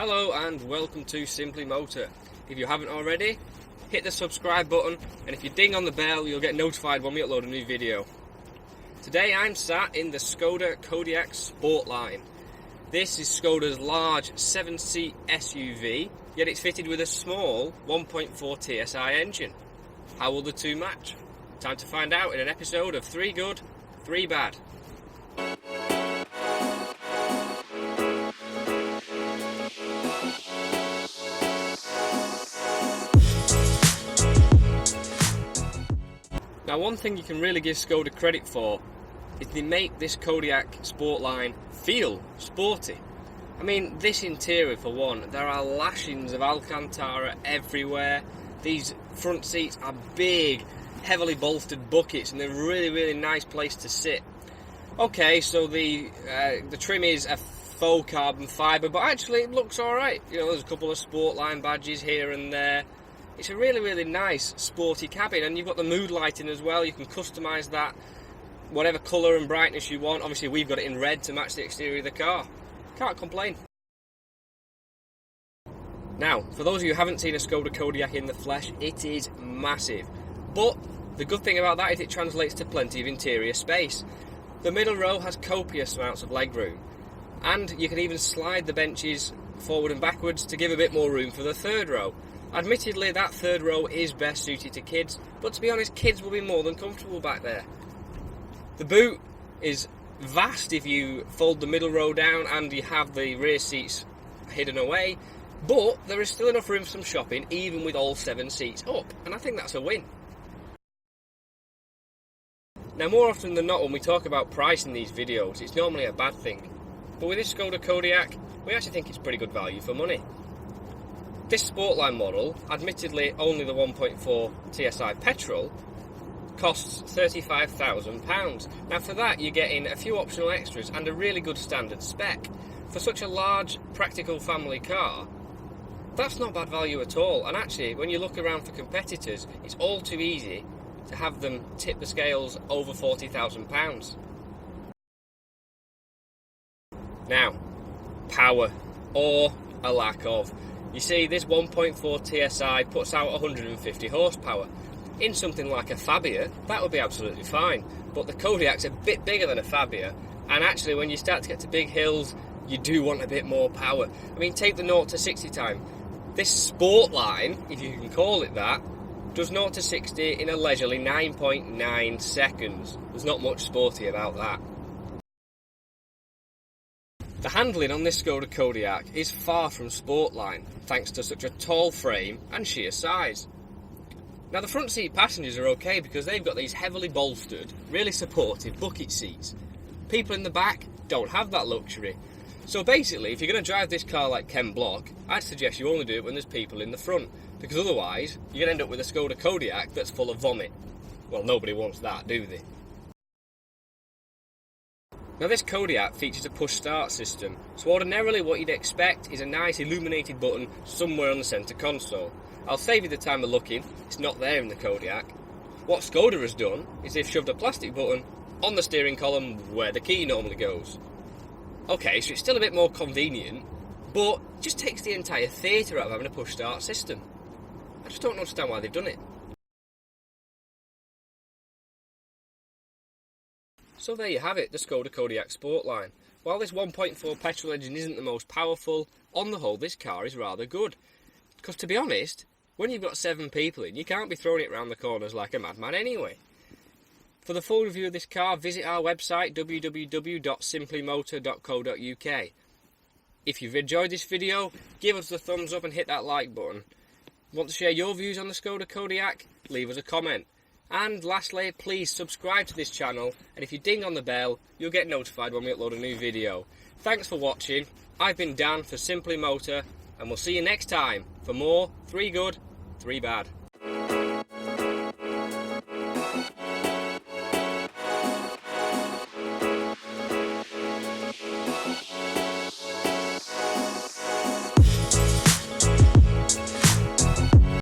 Hello and welcome to Simply Motor. If you haven't already, hit the subscribe button, and if you ding on the bell you'll get notified when we upload a new video. Today I'm sat in the Skoda Kodiaq SportLine. This is Skoda's large 7-seat SUV, yet it's fitted with a small 1.4 TSI engine. How will the two match? Time to find out in an episode of 3 Good, 3 Bad. Now, one thing you can really give Skoda credit for is they make this Kodiaq SportLine feel sporty. I mean, this interior for one, there are lashings of Alcantara everywhere. These front seats are big, heavily bolstered buckets, and they're really nice place to sit. Okay, so the trim is a faux carbon fibre, but actually it looks alright. You know, there's a couple of SportLine badges here and there. It's a really nice sporty cabin, and you've got the mood lighting as well. You can customise that whatever colour and brightness you want. Obviously we've got it in red to match the exterior of the car. Can't complain. Now, for those of you who haven't seen a Skoda Kodiaq in the flesh, it is massive. But the good thing about that is it translates to plenty of interior space. The middle row has copious amounts of legroom, and you can even slide the benches forward and backwards to give a bit more room for the third row. Admittedly, that third row is best suited to kids, but to be honest, kids will be more than comfortable back there. The boot is vast if you fold the middle row down and you have the rear seats hidden away, but there is still enough room for some shopping even with all 7 seats up, and I think that's a win. Now, more often than not, when we talk about price in these videos, it's normally a bad thing, but with this Skoda Kodiaq, we actually think it's pretty good value for money. This Sportline model, admittedly only the 1.4 TSI petrol, costs £35,000. Now for that you're getting a few optional extras and a really good standard spec. For such a large, practical family car, that's not bad value at all, and actually when you look around for competitors, it's all too easy to have them tip the scales over £40,000. Now, power, or a lack of. You see, this 1.4 TSI puts out 150 horsepower. In something like a Fabia, that would be absolutely fine. But the Kodiaq's a bit bigger than a Fabia, and actually when you start to get to big hills, you do want a bit more power. I mean, take the 0 to 60 time. This SportLine, if you can call it that, does 0 to 60 in a leisurely 9.9 seconds. There's not much sporty about that. The handling on this Skoda Kodiaq is far from Sportline, thanks to such a tall frame and sheer size. Now, the front seat passengers are okay because they've got these heavily bolstered, really supportive bucket seats. People in the back don't have that luxury. So basically, if you're going to drive this car like Ken Block, I'd suggest you only do it when there's people in the front, because otherwise you're going to end up with a Skoda Kodiaq that's full of vomit. Well, nobody wants that, do they? Now, this Kodiaq features a push-start system, so ordinarily what you'd expect is a nice illuminated button somewhere on the centre console. I'll save you the time of looking, it's not there in the Kodiaq. What Skoda has done is they've shoved a plastic button on the steering column where the key normally goes. Okay, so it's still a bit more convenient, but it just takes the entire theatre out of having a push-start system. I just don't understand why they've done it. So there you have it, the Skoda Kodiaq SportLine. While this 1.4 petrol engine isn't the most powerful, on the whole this car is rather good. Because to be honest, when you've got 7 people in, you can't be throwing it round the corners like a madman anyway. For the full review of this car, visit our website www.simplymotor.co.uk. If you've enjoyed this video, give us a thumbs up and hit that like button. Want to share your views on the Skoda Kodiaq? Leave us a comment. And lastly, please subscribe to this channel, and if you ding on the bell, you'll get notified when we upload a new video. Thanks for watching. I've been Dan for Simply Motor, and we'll see you next time for more 3 Good, 3 Bad.